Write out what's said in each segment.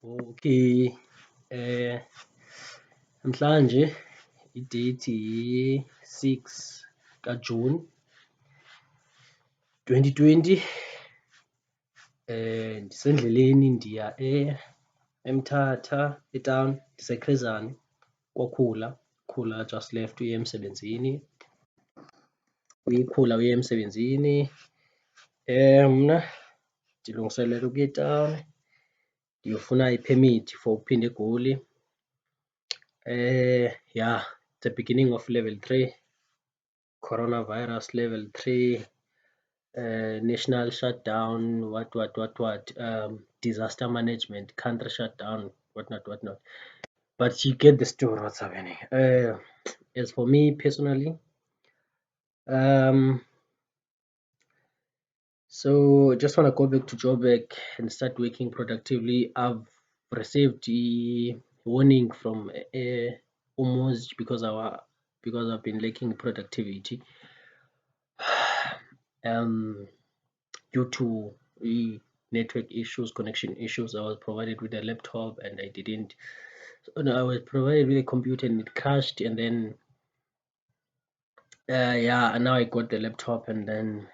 Okay, eh namhlanje i-date yi-6 kaJuni 2020. Ndisendleleni ndiya eMthatha etown, ndiseKhezani koKhula. Khula just left uye emsebenzini, uyiKhula uye emsebenzini. Mna ndilungiselela ukuya etawuni ndiyofuna i-permit for ukuphinda eGoli. Yeah, the beginning of level 3, coronavirus level 3, national shutdown, what, disaster management, country shutdown, whatnot. But you get the story what's happening. As for me personally, so just want to go back to Joburg and start working productively. I've received a warning from almost because I've been lacking productivity due to network issues, connection issues. I was provided with a laptop and I didn't. No, I was provided with a computer and it crashed, and then yeah, and now I got the laptop and then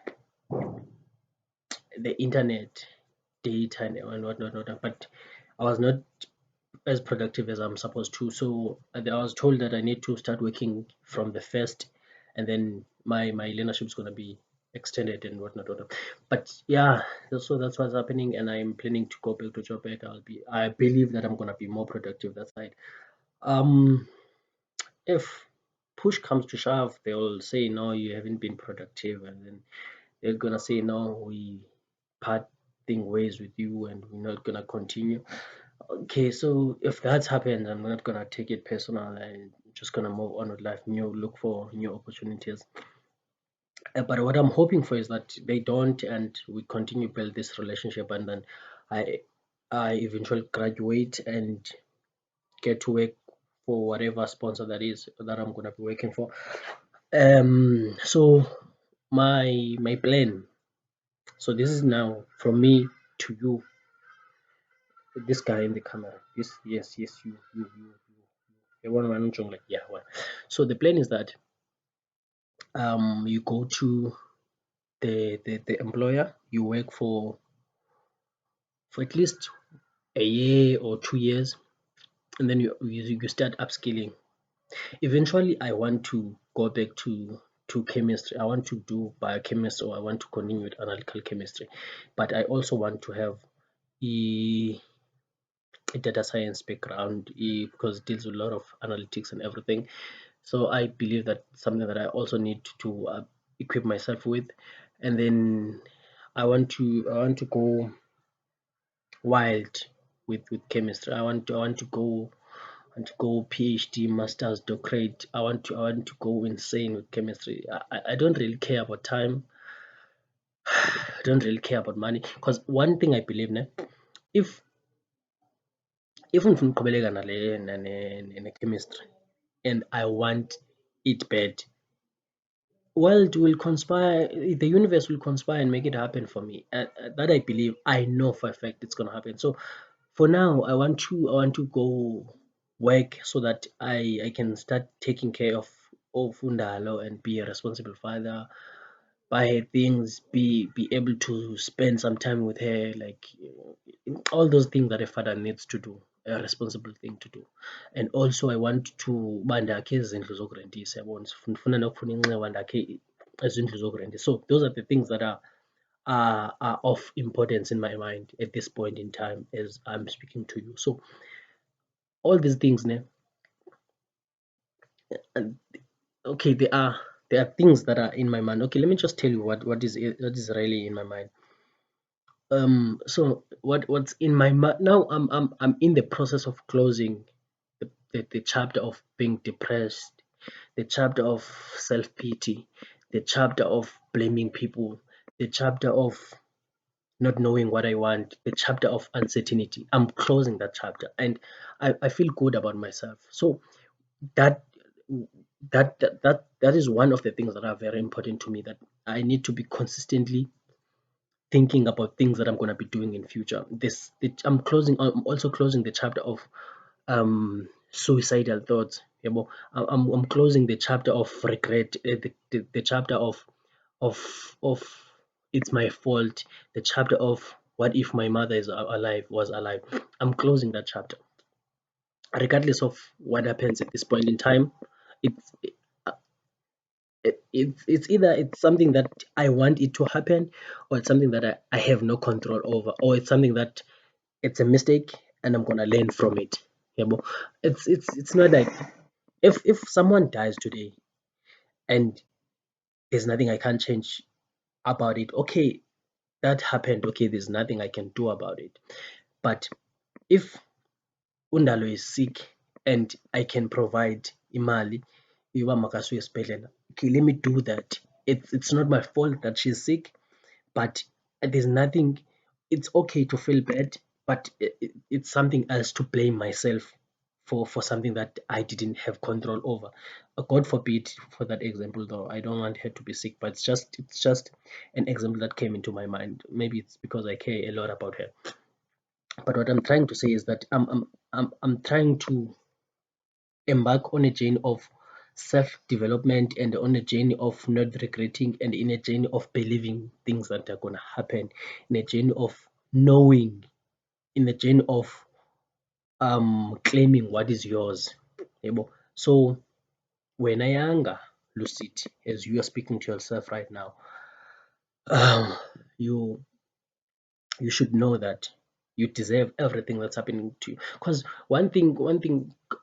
the internet data and whatnot. But I was not as productive as I'm supposed to. So I was told that I need to start working from the first, and then my leadership is gonna be extended and whatnot. But yeah, so that's what's happening, and I'm planning to go back to Joburg. I believe that I'm gonna be more productive that side. If push comes to shove, they'll say no, you haven't been productive, and then they're gonna say no, we parting ways with you, and we're not gonna continue. Okay, so if that's happened, I'm not gonna take it personal. I'm just gonna move on with life, look for new opportunities. But what I'm hoping for is that they don't, and we continue build this relationship, and then I I eventually graduate and get to work for whatever sponsor that is that I'm gonna be working for. So my plan. So this is now from me to you, this guy in the camera. Yes, you. The one I'm like, yeah, one. So the plan is that you go to the employer, you work for at least a year or 2 years, and then you start upskilling. Eventually I want to go back to chemistry. I want to do biochemistry, or I want to continue with analytical chemistry, but I also want to have a data science background, because it deals with a lot of analytics and everything. So I believe that something that I also need to equip myself with. And then I want to go wild with chemistry. I want to go PhD, masters, doctorate. I want to go insane with chemistry. I don't really care about time. I don't really care about money, because one thing I believe, if ngifuna ukuqhubeleka ne-chemistry and I want it bad, world will conspire, the universe will conspire and make it happen for me. That I believe, I know for a fact it's gonna happen. So for now, I want to go work so that I can start taking care of Undalo and be a responsible father, buy her things, be able to spend some time with her, like all those things that a father needs to do, a responsible thing to do. And also I want to bandakhe izindlu zokurentisa, yabona, ndifuna nokufuna inxiwa ndakhe izindlu zokurentisa. So those are the things that are of importance in my mind at this point in time as I'm speaking to you. So all these things, and okay, there are things that are in my mind. Okay, let me just tell you what is really in my mind. So what's in my mind now? I'm in the process of closing the chapter of being depressed, the chapter of self pity, the chapter of blaming people, the chapter of not knowing what I want, the chapter of uncertainty. I'm closing that chapter, and I feel good about myself. So that that is one of the things that are very important to me, that I need to be consistently thinking about things that I'm gonna be doing in future. I'm also closing the chapter of suicidal thoughts. Yeah, but I'm closing the chapter of regret, the chapter of of it's my fault, the chapter of what if my mother is alive was alive. I'm closing that chapter, regardless of what happens at this point in time. It's it's either it's something that I want it to happen, or it's something that I have no control over, or it's something that it's a mistake and I'm gonna learn from it. Yeah, but it's not like if someone dies today and there's nothing I can change about it. Okay, that happened. Okay, there's nothing I can do about it. But if Undalo is sick and I can provide imali, yoba makasiwe esibhedlela, okay, let me do that. It's not my fault that she's sick, but there's nothing. It's okay to feel bad, but it's something else to blame myself for something that I didn't have control over. God forbid for that example, though. I don't want her to be sick, but it's just an example that came into my mind. Maybe it's because I care a lot about her. But what I'm trying to say is that I'm trying to embark on a journey of self development and on a journey of not regretting and in a journey of believing things that are going to happen, in a journey of knowing, in a journey of claiming what is yours. Yabo. So when I younger, Lucid, as you are speaking to yourself right now, um, you you should know that you deserve everything that's happening to you. Because one thing,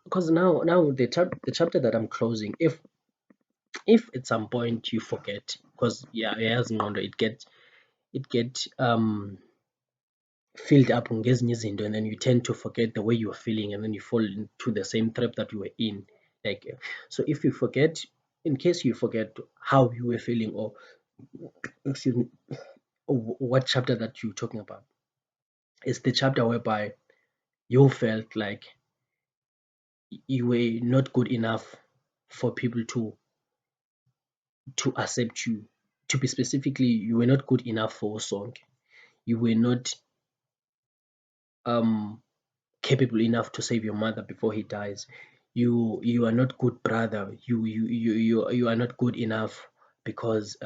because now the chapter that I'm closing, if at some point you forget, because yeah, as it get filled up ngezinye izinto, and then you tend to forget the way you were feeling, and then you fall into the same trap that you were in. Like, so if you forget, in case you forget how you were feeling, or excuse me, what chapter that you're talking about, it's the chapter whereby you felt like you were not good enough for people to accept you. To be specifically, you were not good enough for a song. You were not um capable enough to save your mother before he dies. You are not good brother. You are not good enough because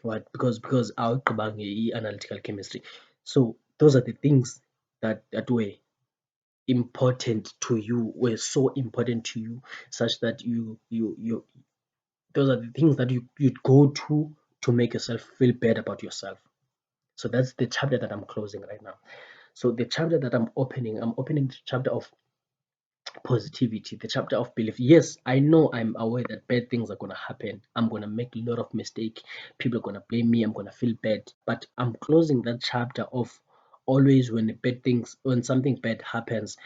what because awugqibange analytical chemistry. So those are the things that were important to you, were so important to you, such that you those are the things that you'd go to make yourself feel bad about yourself. So that's the chapter that I'm closing right now. So the chapter that I'm opening the chapter of positivity, the chapter of belief. Yes, I know, I'm aware that bad things are gonna happen. I'm gonna make a lot of mistake. People are gonna blame me. I'm gonna feel bad. But I'm closing that chapter of always when something bad happens,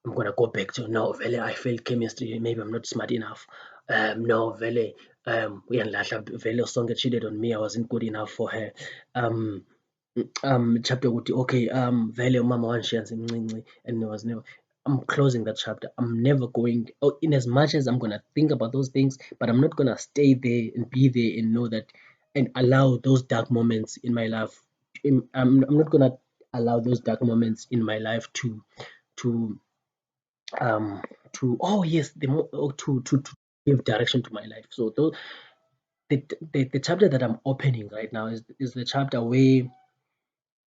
I'm gonna go back to no, vele I failed chemistry. Maybe I'm not smart enough. No, vele uyangilahla, vele sonke cheated on me. I wasn't good enough for her. Um, chapter ukuthi okay, vele umama wangishiya ngisemncinci and I was never. I'm closing that chapter. I'm never going, oh, in as much as I'm gonna think about those things, but I'm not gonna stay there and be there and know that and allow those dark moments in my life. I'm not gonna allow those dark moments in my life to um oh yes, to give direction to my life. So those the chapter that I'm opening right now is the chapter where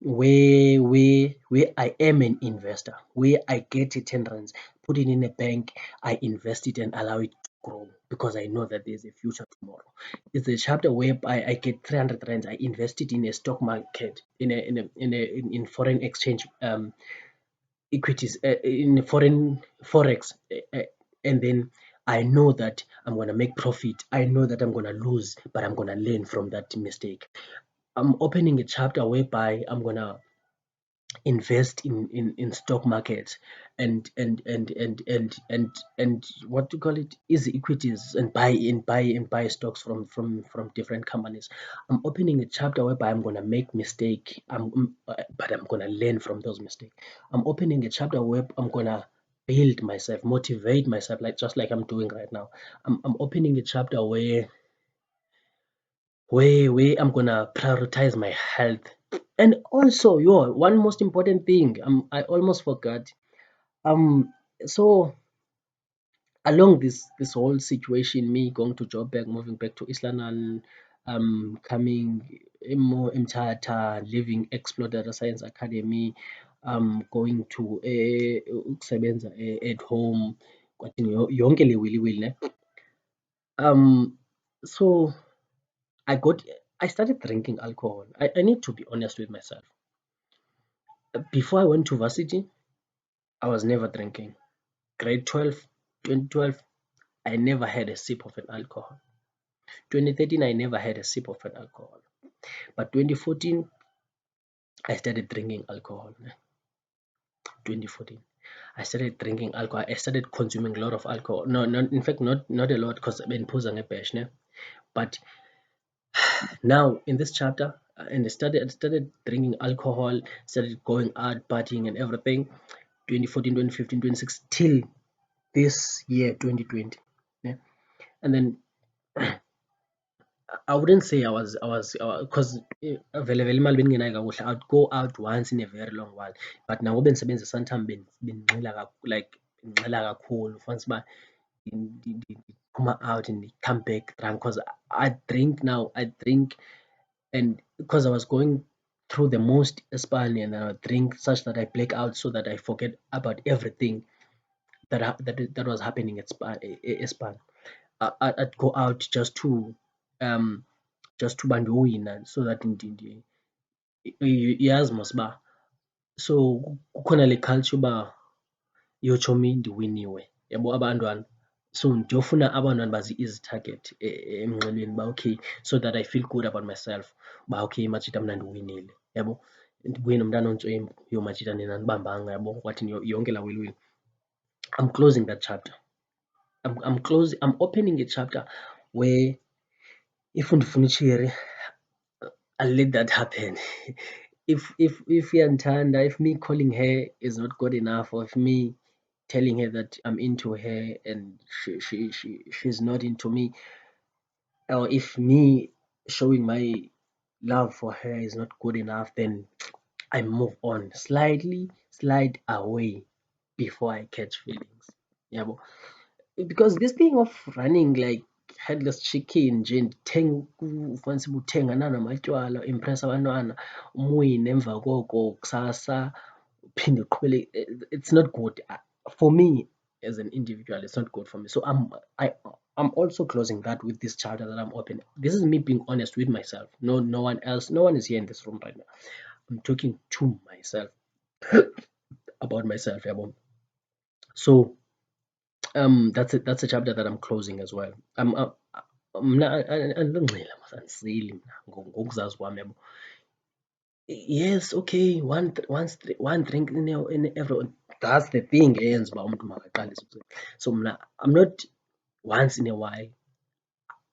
I am an investor, where I get a 10 rands, put it in a bank, I invest it and allow it to grow because I know that there's a future tomorrow. It's a chapter where I get 300 rands, I invest it in a stock market, in foreign exchange equities, in foreign forex, and then I know that I'm gonna make profit. I know that I'm gonna lose, but I'm gonna learn from that mistake. I'm opening a chapter whereby I'm gonna invest in stock market and what to call it, easy equities, and buy stocks from different companies. I'm opening a chapter whereby I'm gonna make mistake, but I'm gonna learn from those mistakes. I'm opening a chapter where I'm gonna build myself, motivate myself, like just like I'm doing right now. I'm opening a chapter where I'm gonna prioritize my health. And also, one most important thing, I almost forgot. So along this whole situation, me going to Joburg, moving back to East London, coming more Mthatha, leaving Explore Data Science Academy, going to ukusebenza at home, kwathi yonke le wili ne. So I started drinking alcohol. I need to be honest with myself. Before I went to varsity, I was never drinking. Grade 12, 2012, I never had a sip of an alcohol. 2013, I never had a sip of an alcohol. But 2014, I started drinking alcohol. 2014, I started drinking alcohol. I started consuming a lot of alcohol. No, in fact, not a lot, because I've been posing a bash. But now in this chapter, and I started drinking alcohol, started going out, partying and everything. 2014, 2015, 2016, till this year, 2020. Yeah. And then I wouldn't say I was because vele vele imali bengingenayo kakuhle. I'd go out once in a very long while, but now bengisebenzisa sometime benginxila like benginxila kakhulu, fancy uba ndiphuma out and come back drunk, because I drink, and because I was going through the most Espana, and I would drink such that I black out, so that I forget about everything that was happening at Espana. I'd go out um just to bandiwina, so that yazi mos uba, so kukhona le culture uba yotsho mi ndiwiniwe, yabo abantwana. So ndiyofuna abantwana bazi easy target emngceleni uba okay, so that I feel good about myself, uba okay Machida mna ndiwinile, yabo. Ndibuye nomntana ontswempu, yo Machida nina anibambanga, yabo, kwathi yonke laa wilwili. I'm closing that chapter. I'm opening a chapter where if undifuna itshiri, I'll let that happen. If Yantanda, if me calling her is not good enough, or if me telling her that I'm into her and she's not into me, or if me showing my love for her is not good enough, then I move on, slide away before I catch feelings. Yeah, because this thing of running like headless chicken nje, fancy uthengana namatywala, impress abantwana, umwine emva koko kusasa uphinde uqhubele. It's not good for me as an individual. It's not good for me. So I'm also closing that with this chapter that I'm opening. This is me being honest with myself. No one else. No one is here in this room right now. I'm talking to myself about myself. Yeah, so that's a chapter that I'm closing as well. Mna andilongxila mos, andiseli mna ngokuzazi kwam, yabo. Yes, okay, one drink in every, that's the thing eyenza uba umntu makaqalise ukusela. So mna, I'm not once in a while,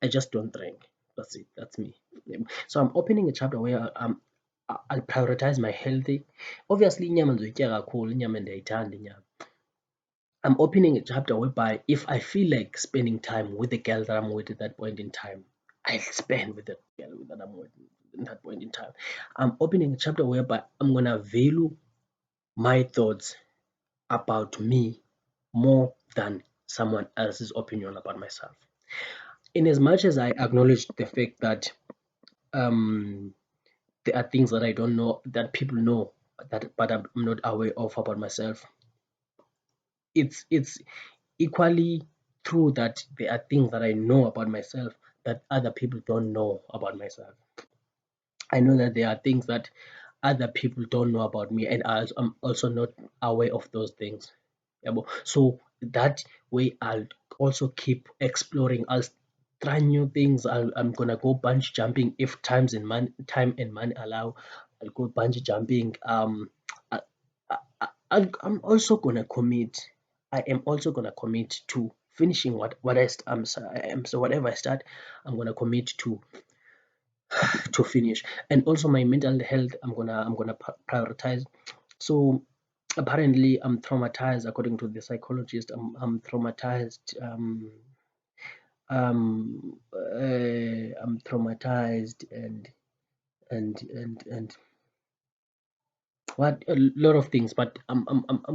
I just don't drink. That's it, that's me. So I'm opening a chapter where I'll prioritize my healthy. Obviously inyama ndizoyitya kakhulu, inyama ndiyayithanda inyama. I'm opening a chapter whereby if I feel like spending time with the girl that I'm with at that point in time, I'll spend with the girl that I'm with in that point in time. I'm opening a chapter whereby I'm gonna value my thoughts about me more than someone else's opinion about myself. In as much as I acknowledge the fact that there are things that I don't know, that people know, but I'm not aware of about myself, it's equally true that there are things that I know about myself that other people don't know about myself. I know that there are things that other people don't know about me, and I'm also not aware of those things. So that way, I'll also keep exploring. I'll try new things. I'm gonna go bungee jumping if time and money allow. I'll go bungee jumping. I, I'm also gonna commit. I am also gonna commit to finishing what so whatever I start, I'm gonna commit to finish. And also my mental health, I'm gonna prioritize. So apparently I'm traumatized. According to the psychologist, I'm traumatized. I'm traumatized, and what a lot of things, but I'm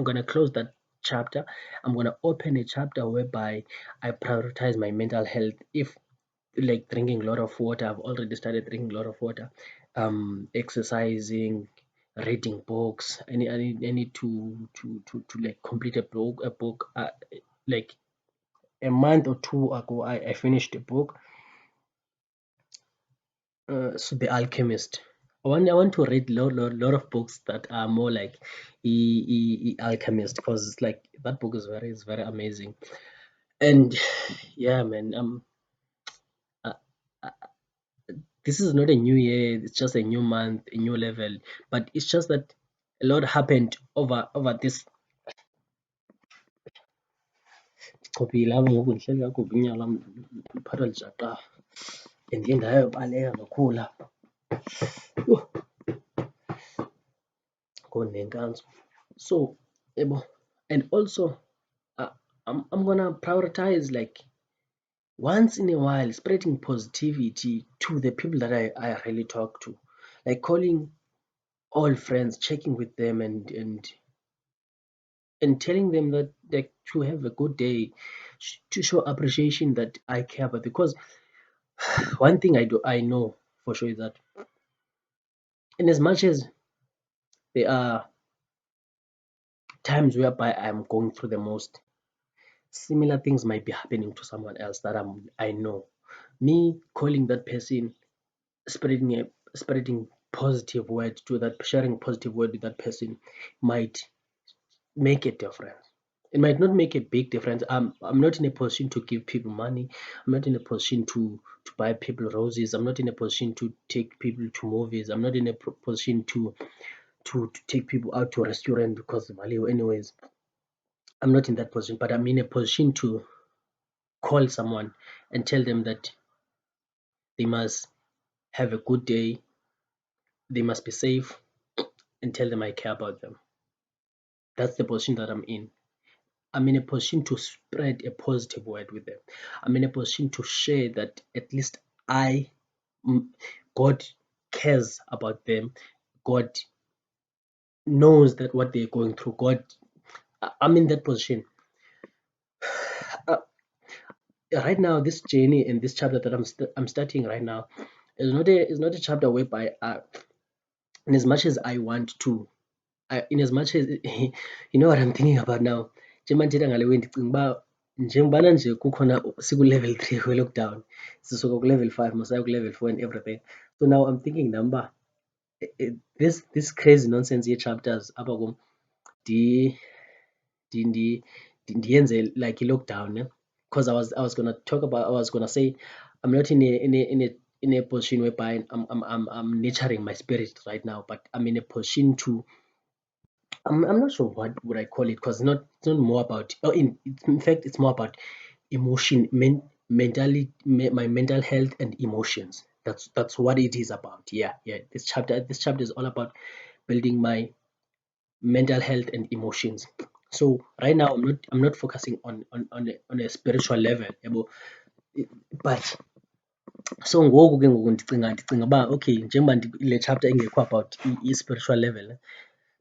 gonna close that chapter. I'm gonna open a chapter whereby I prioritize my mental health. If like drinking a lot of water, I've already started drinking a lot of water. Exercising, reading books. I need to like complete a book. Like a month or two ago, I finished a book. So The Alchemist. I want to read lot of books that are more like Alchemist, because it's like that book is very amazing. And yeah, man, uh, uh, this is not a new year. It's just a new month, a new level. But it's just that a lot happened over this. Chophile apha ngoku ndihleli kakubi inyala liphathwa lijaqafa and ndiye ndayobaleka kakhulu apha. Yho, ngonenkantsho. So, yabo, and also uh, I'm gonna prioritize like once in a while spreading positivity to the people that I really talk to, like calling all friends, checking with them, and telling them that like to have a good day, to show appreciation that I care about. Because one thing I know for sure is that in as much as there are times whereby I'm going through the most, similar things might be happening to someone else that I know. Me calling that person, spreading a spreading positive word to that, sharing positive word with that person might make a difference. It might not make a big difference. I'm not in a position to give people money. I'm not in a position to buy people roses. I'm not in a position to take people to movies. I'm not in a position to take people out to a restaurant because of value. Anyways, I'm not in that position, but I'm in a position to call someone and tell them that they must have a good day, they must be safe, and tell them I care about them. That's the position that I'm in. I'm in a position to spread a positive word with them. I'm in a position to share that at least I, God cares about them. God knows that what they're going through. I'm in that position. Uh, right now, this journey and this chapter that I'm starting right now is not a chapter whereby, in as much as I want to, in as much as you know what I'm thinking about now. Njengoba ndithetha ngale way ndicinga uba njengobana nje kukhona siku-level 3 we-lockdown, sisuka ku-level 5 masaya ku-level 4 and everything. So now I'm thinking nam uba this crazy nonsense yee-chapters apha kum ndiyenze like i-lockdown, because I was gonna talk about, I was gonna say I'm not in a position whereby I'm nurturing my spirit right now, but I'm in a position to, I'm not sure what would I call it, because it's not more about, in fact it's more about emotion, my mental health and emotions. That's what it is about. Yeah, yeah. This chapter is all about building my mental health and emotions. So right now I'm not focusing on a spiritual level, yabo. But so ngoku ke ngoku ndicinga uba okay, njengoba le chapter ingekho about i-spiritual level,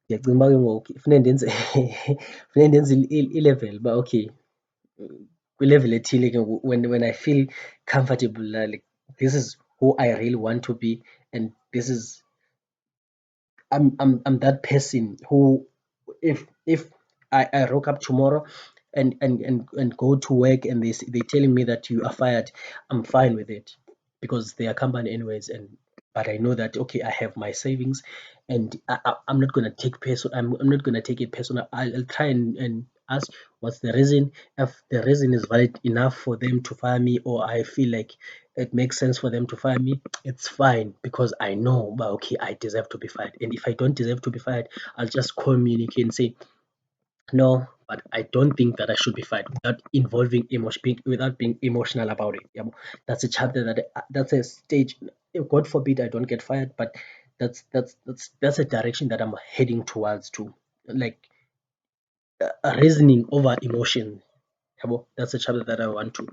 ndiyacinga uba ke ngoku funeke ndenze funeke ndenze i-level uba okay, kwi-level ethile ke ngoku when I feel comfortable, like this is who I really want to be, and this is, I'm that person who, if I rock up tomorrow and go to work and they telling me that you are fired, I'm fine with it, because they are company anyways. And but I know that okay, I have my savings, and I'm not gonna take I'm not gonna take it personal. I'll try and ask what's the reason. If the reason is valid enough for them to fire me, or I feel like it makes sense for them to fire me, it's fine, because I know, but okay, I deserve to be fired. And if I don't deserve to be fired, I'll just communicate and say, no, but I don't think that I should be fired, without involving emotion, without being emotional about it. Yeah, that's a chapter that's a stage. God forbid I don't get fired, but that's a direction that I'm heading towards to, like reasoning over emotion. Yeah, that's a chapter that I want to.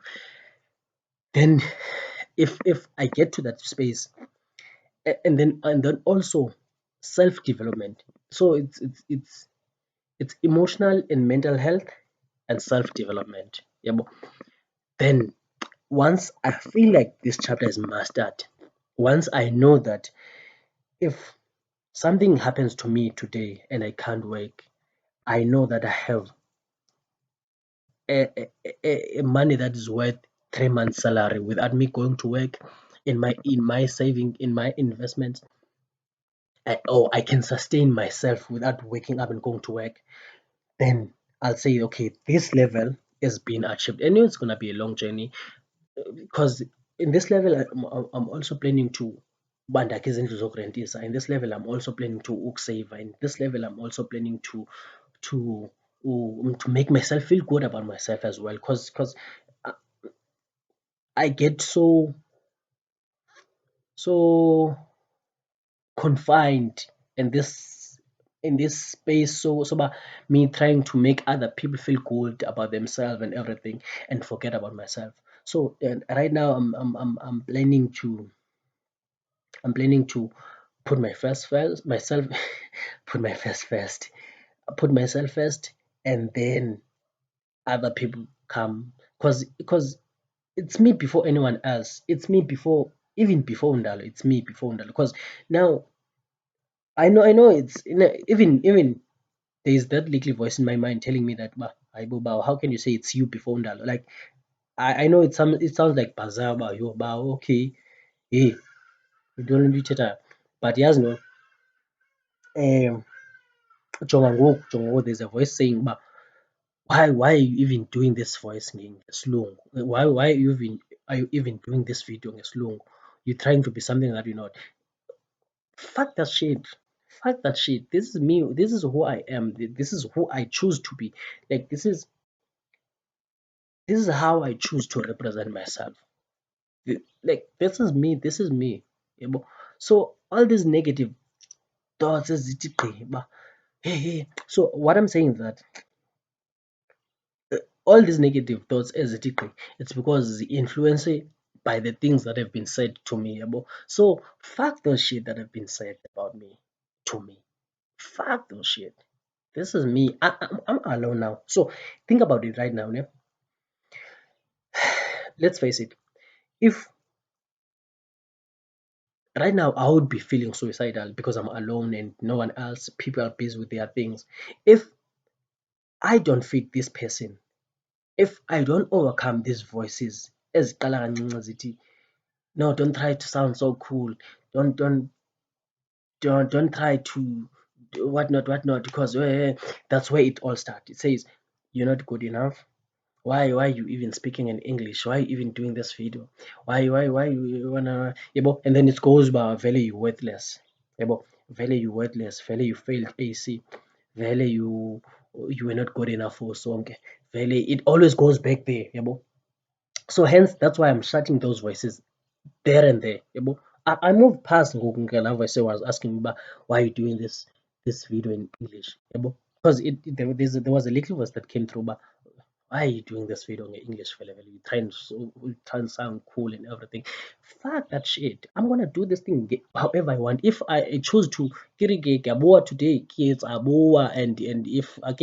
Then, if I get to that space, and then also self-development. So it's emotional and mental health and self-development. Yeah, then once I feel like this chapter is mastered, once I know that if something happens to me today and I can't work, I know that I have a money that is worth 3 months' salary without me going to work in my saving in my investments. Or I can sustain myself without waking up and going to work. Then I'll say, okay, this level is being achieved. I know it's gonna be a long journey because in this level I'm also planning to bandakhe izindlu zokurentisa. In this level I'm also planning to save. In this level I'm also planning to to make myself feel good about myself as well, because I get so confined in this space, so by me trying to make other people feel good about themselves and everything and forget about myself. So right now I'm planning to put my first myself put my first put myself first, and then other people come, because it's me before anyone else. It's me before, even before Undalo. It's me before Undalo, because now I know even there's that little voice in my mind telling me that, Aibo Bao, how can you say it's you before Undalo? Like I know it sounds like bazaar about you, Bao, okay, hey, you don't reach it, but yes, no, um jonga ngoku, there's a voice saying, why are you even doing this voice ngesilungu? Why are you even doing this video ngesilungu? You're trying to be something that you're not. Fuck that shit. Fuck that shit. This is me. This is who I am. This is who I choose to be. Like this is how I choose to represent myself. Like this is me. This is me. Yabo. So all these negative thoughts is hey, hey. So what I'm saying is that all these negative thoughts as it's because the influence by the things that have been said to me. Yabo. So fuck those shit that have been said about me to me. Fuck those shit. This is me. I'm alone now. So think about it right now. Yeah? Let's face it. If right now I would be feeling suicidal because I'm alone and no one else, people are busy with their things. If I don't fit this person, if I don't overcome these voices, as no, don't try to sound so cool. Don't try to do whatnot, because that's where it all starts. It says you're not good enough. Why you even speaking in English? Why you even doing this video? Why you wanna, and then it goes by value you worthless. Value you worthless, value you failed AC, value you were not good enough for song, value it always goes back there. So hence that's why I'm shutting those voices there and there. I moved past ngoku ngalaa voice was asking me about why you doing this video in English. Because there was a little voice that came through, but why are you doing this video in English for level? You try and sound cool and everything. Fuck that shit. I'm gonna do this thing however I want. If I choose to kirige gaboa today, kids aboa, and if I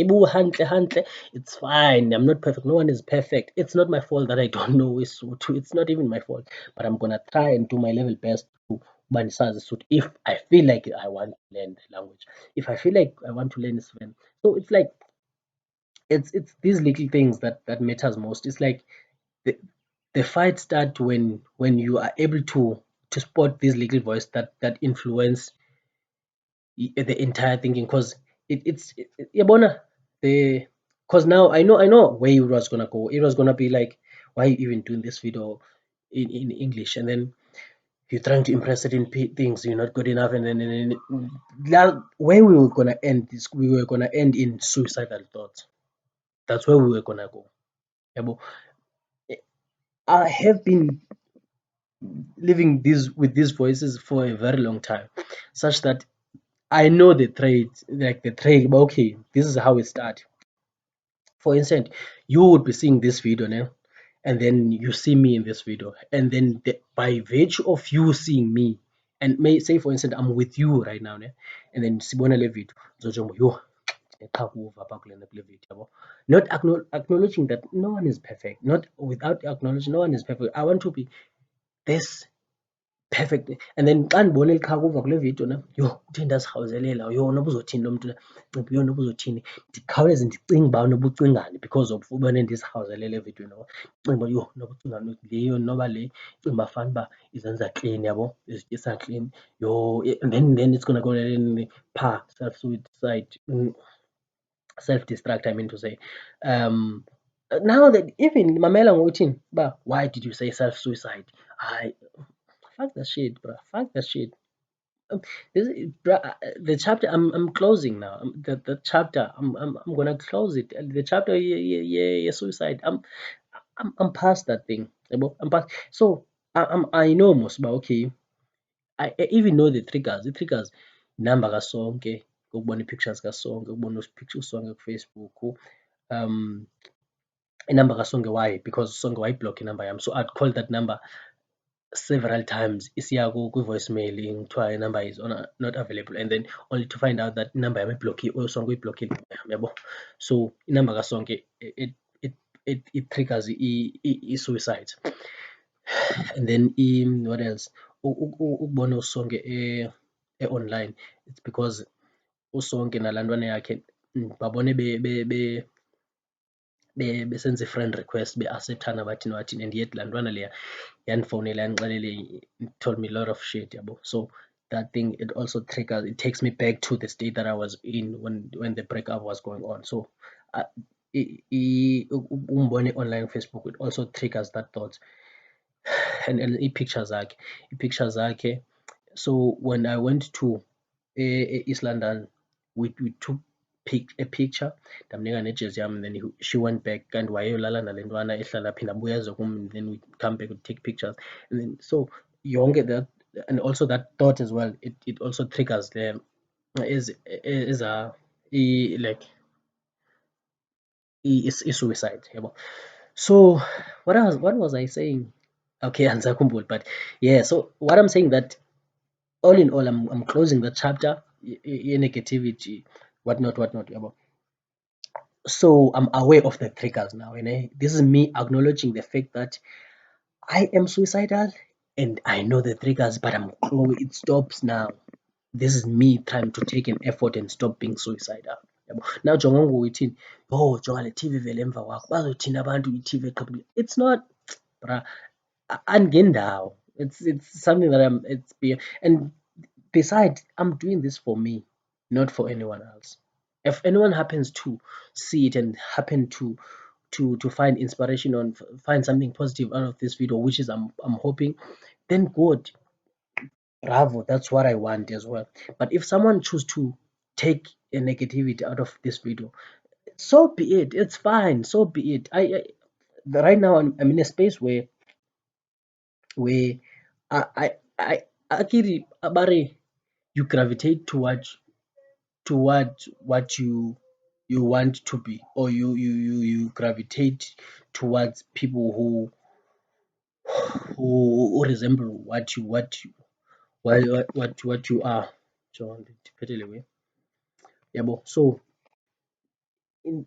hantle, it's fine. I'm not perfect. No one is perfect. It's not my fault that I don't know Isuthu. It's not even my fault. But I'm gonna try and do my level best to Banisazi suit if I feel like I want to learn the language. If I feel like I want to learn Sven. So it's like it's these little things that matters most. It's like the, the fight start when you are able to spot these little voice that influence the entire thinking, because yabona the because now I know where it was gonna go. It was gonna be like, why are you even doing this video in English, and then you're trying to impress certain things, you're not good enough, and where we were gonna end this, we were gonna end in suicidal thoughts. That's where we were gonna go. Yabo. I have been living with these voices for a very long time, such that I know the traits, like the trail. But okay, this is how it starts. For instance, you would be seeing this video now, and then you see me in this video, and then by virtue of you seeing me And may say for instance I'm with you right now, ne? And then sibona le video ngizotsho yo eqhakuva apha kule video yabo. Not acknowledging that no one is perfect, not without acknowledging no one is perfect. I want to be this perfect. And then xa ndibona eli qhakuva kule video na, yho uthe ndazirhawuzelela, yho noba uzothini lo mntu Ncipho, yho noba uzothini, ndikhawuleze ndicinge uba noba ucingani because of ubone ndizirhawuzelele evidweni yabo. Ndicinga uba yho noba ucingani leyo noba le cinga uba fanuba izenza clean yabo, izityisa clean. Yho and then it's gonna go phaa self-suicide, self-destruct I mean to say. Now that even mamela ngokuthini uba why did you say self-suicide? Hayi, fuck that shit, bro. Fuck that shit. The chapter I'm closing now. The chapter I'm gonna close it. The chapter yeah suicide. I'm past that thing. I'm past. So I know most, but okay. I even know the triggers. The triggers number kasonke, ukubona i-pictures kasonke, ukubona pictures sonke kuFacebook. Inamba kasonke why? Because sonke wayiblock inamba yam. So I'd call that number several times isiya kwi-voicemail kuthiwa inumber is not available, and then only to find out that inumber yam iblockile, sonke uyiblockile yabo. So inumber kasonke it triggers i-suicide. And then what else, ukubona usonke online, it's because usonke nalaa ntwana yakhe babone besenza i-friend request, beasethana bathini bathini, and yet laa ntwana leya yandifowunela yandixelele, told me a lot of shit yabo. So that thing, it also triggers, it takes me back to the state that I was in when the breakup was going on. So umbone online Facebook, it also triggers that thought. And i-picture zakhe. So when I went to East London, we took a picture, ndamnika nejezi yam, and then she went back, kanti wayeyolala nale ntwana ehlala phinda abuya aze kum, and then we come back, we take pictures. And then so yonke that, and also that thought as well, it also triggers the is like i-suicide yabo. So what was I saying? Okay, andisakhumbuli, but yeah, so what I'm saying that all in all, I'm closing the chapter, negativity, whatnot, yabo. So I'm aware of the triggers now, and this is me acknowledging the fact that I am suicidal, and I know the triggers, but it stops now. This is me trying to take an effort and stop being suicidal. Now jonga ngoku ithini, oh jonga le TV ivele emva kwakho, bazothini abantu i-TV eqhaphile. It's not, bruh, angendawo. It's something that it's beyond. And besides, I'm doing this for me, not for anyone else. If anyone happens to see it and happen to find inspiration or find something positive out of this video, which is I'm hoping, then good, bravo, that's what I want as well. But if someone choose to take a negativity out of this video, so be it. It's fine. So be it. Right now I'm in a space where I akiri abare, you gravitate towards what you want to be, or you gravitate towards people who resemble what you are. So so in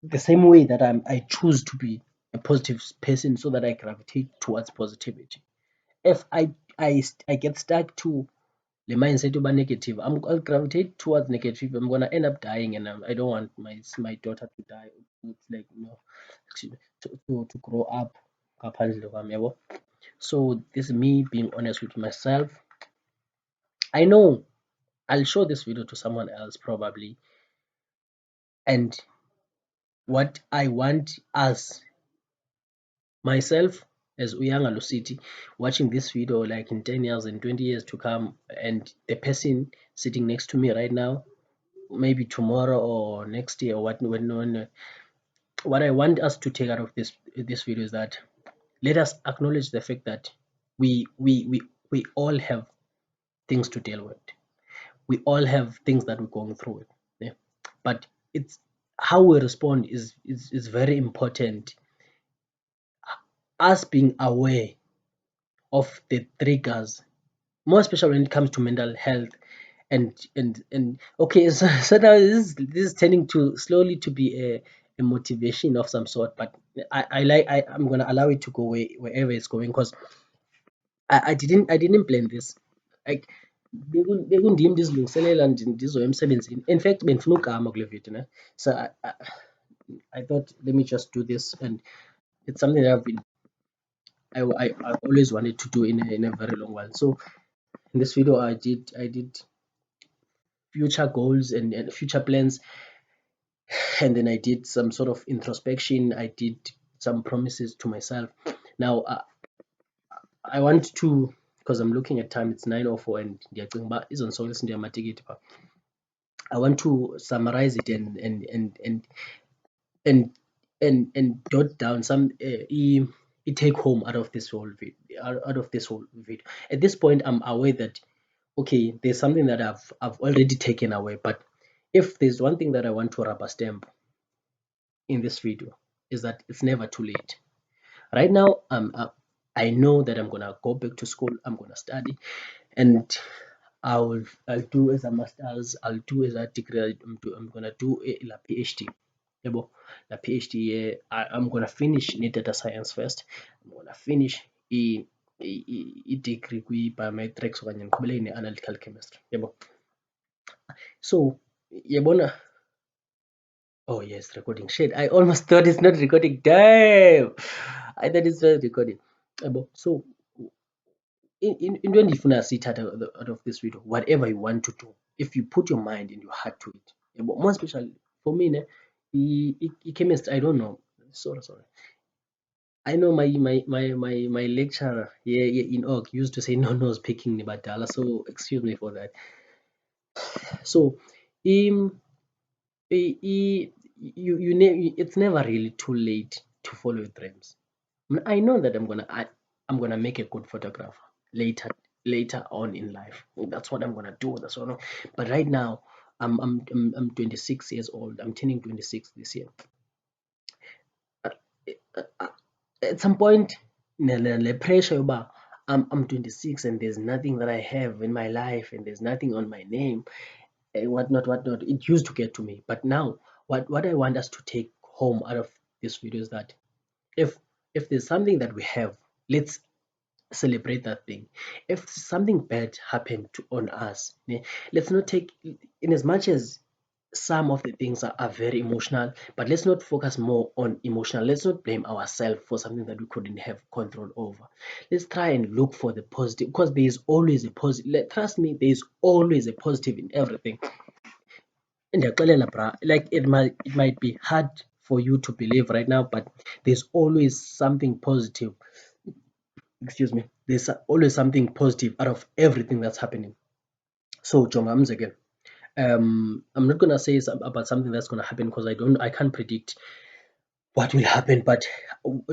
the same way that I choose to be a positive person, so that I gravitate towards positivity. If I get stuck to the mindset of negative, I'll gravitate towards negative. I'm gonna end up dying, and I don't want my daughter to die. It's like, to grow up ngaphandle kwami, yabo. So this is me being honest with myself. I know I'll show this video to someone else probably, and what I want as myself as Uyanga Lucity watching this video, like in 10 years and 20 years to come, and the person sitting next to me right now, maybe tomorrow or next year, or what I want us to take out of this video is that let us acknowledge the fact that we all have things to deal with. We all have things that we're going through. Yeah? But it's how we respond is very important. Us being aware of the triggers more especially when it comes to mental health. And okay, so now this is turning to slowly to be a motivation of some sort, but I'm gonna allow it to go wherever it's going, because I didn't plan this. Like bekundim ndizilungiselela ndizoya emsebenzini. In fact, bendifuna ukama kule video ne. So I thought, let me just do this, and it's something that I've always wanted to do in a very long while. So in this video, I did future goals and future plans, and then I did some sort of introspection. I did some promises to myself. Now I want to, because I'm looking at time, it's 9:04, and ndiyacinga uba izondisokolisa into yamatikiti pha. I want to summarize it and and jot down some take home out of this whole video. At this point, I'm aware that okay, there's something that I've already taken away, but if there's one thing that I want to rubber stamp in this video, is that it's never too late. Right now, I know that I'm gonna go back to school. I'm gonna study, and I'll do as a master's. I'll do as a degree. I'm gonna do a PhD. Yabo, la PhD. I'm gonna finish in data science first. I'm gonna finish degree biometrics okanye ndiqhubeleke ne-analytical chemistry. Yabo. So yabona. Oh yes, recording. Shit, I almost thought it's not recording. Damn, I thought it's not recording. So into endifuna siyithatha out of this video, whatever you want to do, if you put your mind and your heart to it. More especially for me, chemist, I don't know. Sorry. I know my lecturer here in OG used to say no speaking Nibadala, so excuse me for that. So it's never really too late to follow your dreams. I know that I'm gonna make a good photographer later on in life. That's what I'm gonna do. But right now, I'm 26 years old. I'm turning 26 this year. At some point, the pressure about I'm 26 and there's nothing that I have in my life and there's nothing on my name and whatnot. It used to get to me, but now what I want us to take home out of this video is that if there's something that we have, let's celebrate that thing. If something bad happened on us, let's not take, in as much as some of the things are very emotional, but let's not focus more on emotional. Let's not blame ourselves for something that we couldn't have control over. Let's try and look for the positive, because there is always a positive. Trust me, there is always a positive in everything. And like it might be hard for you to believe right now, but there's always something positive. Excuse me. There's always something positive out of everything that's happening. So Jonga again. I'm not gonna say about something that's gonna happen because I can't predict what will happen, but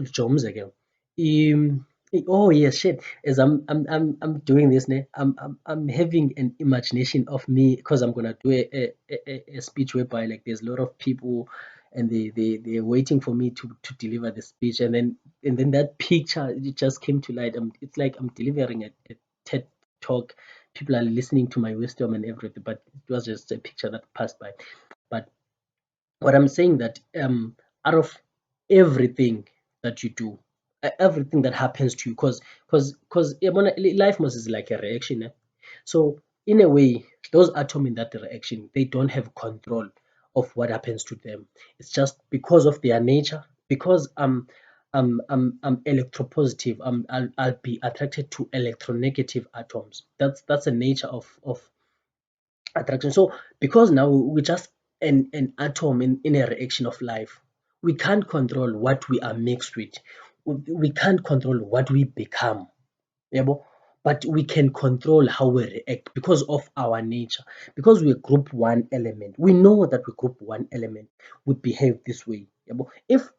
Joms again. Oh yes, shit. As I'm doing this, I'm having an imagination of me, because I'm gonna do a speech whereby like there's a lot of people and they're waiting for me to deliver the speech, and then that picture, it just came to light. It's like I'm delivering a TED talk. People are listening to my wisdom and everything, but it was just a picture that passed by. But what I'm saying that out of everything that you do, everything that happens to you, because life must is like a reaction. So in a way, those atoms in that reaction, they don't have control of what happens to them. It's just because of their nature. Because I'm electropositive. I'll be attracted to electronegative atoms. That's the nature of attraction. So because now we're just an atom in a reaction of life, we can't control what we are mixed with. We can't control what we become. Yabo? But we can control how we react because of our nature. Because we're group one element. We know that we're group one element. We behave this way. Yabo? If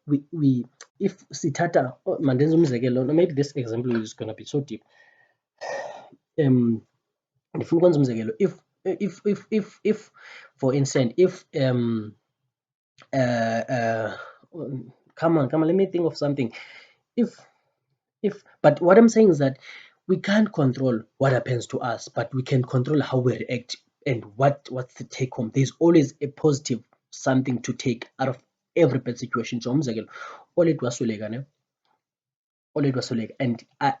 sitata, maybe this example is gonna be so deep. Ndifuna ukwenza umzekelo, if for instance, if come on, let me think of something. If but what I'm saying is that we can't control what happens to us, but we can control how we react and what's the take home. There's always a positive something to take out of every bad situation. So umzekelo, olethu wasweleka ne, olethu wasweleka, and I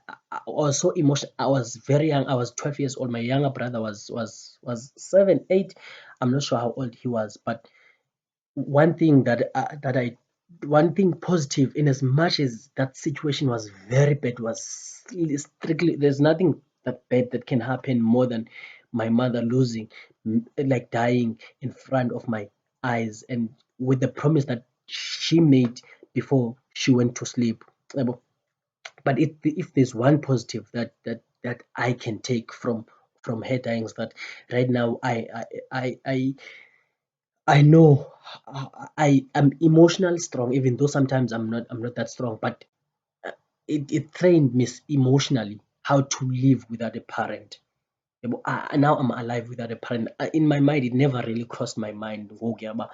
was so emotional. I was very young. I was 12 years old. My younger brother was 7, 8. I'm not sure how old he was, but one thing one thing positive, in as much as that situation was very bad, was strictly, there's nothing that bad that can happen more than my mother losing, like dying in front of my eyes, and with the promise that she made before she went to sleep. But if there's one positive that I can take from her dying, is that right now I know I am emotionally strong, even though sometimes I'm not that strong. But it trained me emotionally how to live without a parent. Now I'm alive without a parent. In my mind, it never really crossed my mind. Okay, but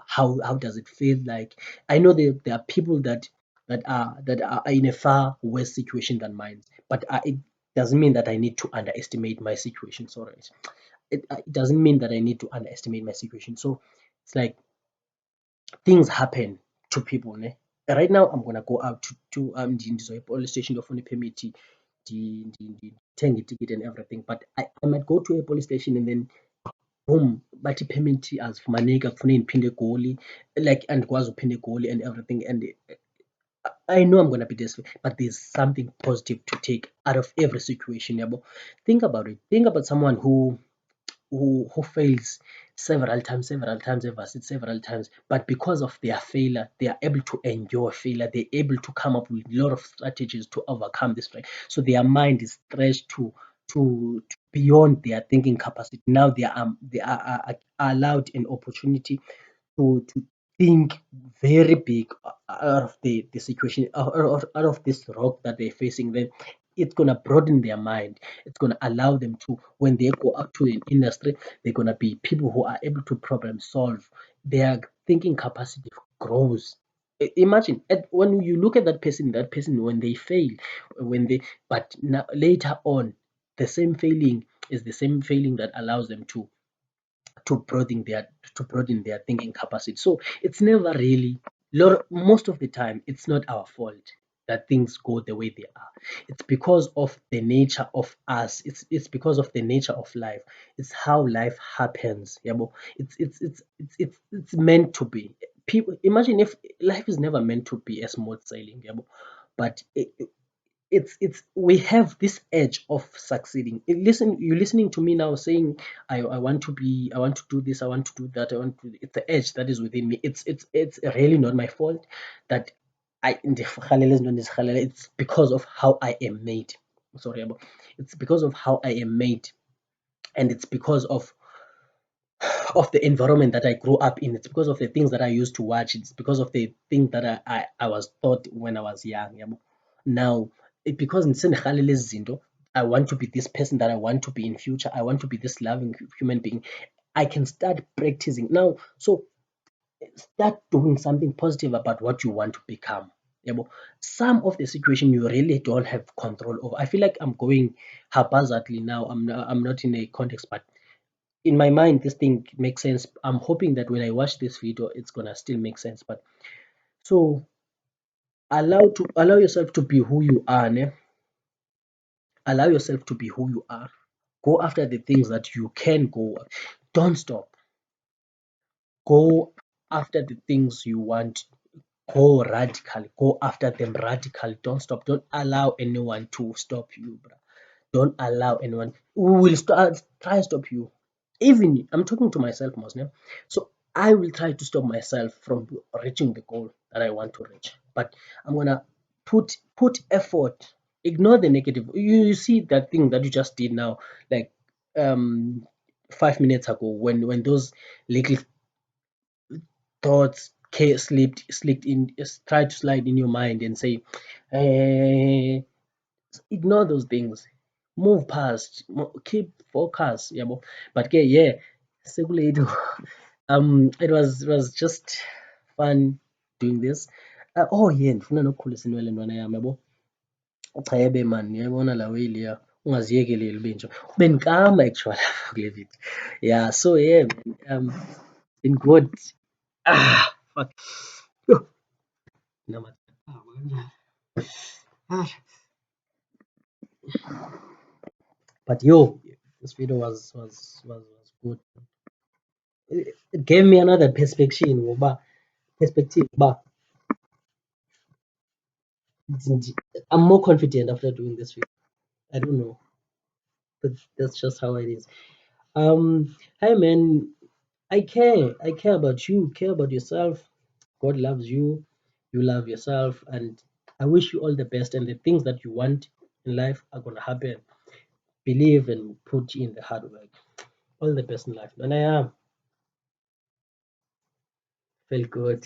how does it feel like? I know there are people that are in a far worse situation than mine, but it doesn't mean that I need to underestimate my situation. Sorry, it doesn't mean that I need to underestimate my situation. So it's like things happen to people. Ne? Right now, I'm gonna go out to the police station to phone permit the tank ticket and everything. But I might go to a police station and then boom, bathi payment azifumaneka kufuneka ndiphinde egoli, like andikwazi uphinda egoli and everything. And I know I'm gonna be desperate, but there's something positive to take out of every situation. Yabo. Think about it. Think about someone who fails several times, ever said several times, but because of their failure, they are able to endure failure. They're able to come up with a lot of strategies to overcome this. Right? So their mind is stretched to beyond their thinking capacity. Now they are allowed an opportunity to think very big out of the situation, out of this rock that they're facing. Then it's gonna broaden their mind. It's gonna allow them to, when they go out to an industry, they're gonna be people who are able to problem solve. Their thinking capacity grows. Imagine when you look at that person when they fail, when they, but now, later on, the same failing is the same failing that allows them to broaden their to broaden their thinking capacity. So it's never really, most of the time, it's not our fault that things go the way they are. It's because of the nature of us. It's because of the nature of life. It's how life happens. Yeah, but it's meant to be. People imagine if life is never meant to be a smooth sailing. Yeah, but it's we have this edge of succeeding. Listen, you're listening to me now saying I want to be, I want to do this, I want to do that, I want to, it's the edge that is within me. It's really not my fault that it's because of how I am made. Sorry about, it's because of how I am made, and it's because of the environment that I grew up in. It's because of the things that I used to watch. It's because of the things that I was taught when I was young. Yabo. Now, because ngisenekhalele zinto, I want to be this person that I want to be in future. I want to be this loving human being. I can start practicing now. So start doing something positive about what you want to become. Yabo. Some of the situation you really don't have control over. I feel like I'm going haphazardly now. I'm not in a context, but in my mind this thing makes sense. I'm hoping that when I watch this video it's gonna still make sense. But so allow yourself to be who you are. Ne? Allow yourself to be who you are. Go after the things that you can go. Don't stop. Go after the things you want. Go radical. Go after them radical. Don't stop. Don't allow anyone to stop you, bro. Don't allow anyone who will try to stop you. Even I'm talking to myself, Muslim. So I will try to stop myself from reaching the goal that I want to reach. But I'm gonna put effort. Ignore the negative. You see that thing that you just did now, like um 5 minutes ago, when those little thoughts slipped in, try to slide in your mind and say, hey, ignore those things, move past, keep focus. Yeah, but okay, yeah, sekulate. It was just fun doing this. Oh yeah, ndifuna nokukhulisa inwele ntwana yam yabo. Chebe man, uyayibona la way leya, ungaziyekeleli ube nje. Beniklama actually kule video. Yeah, so yeah man, been good. Fuck. Yo, namathambo kanjani. Ah, but yo, this video was good. It gave me another perspective ngoba I'm more confident after doing this video. I don't know, but that's just how it is. Hi man, I care. I care about you. Care about yourself. God loves you. You love yourself, and I wish you all the best. And the things that you want in life are gonna happen. Believe and put in the hard work. All the best in life. And I am felt good.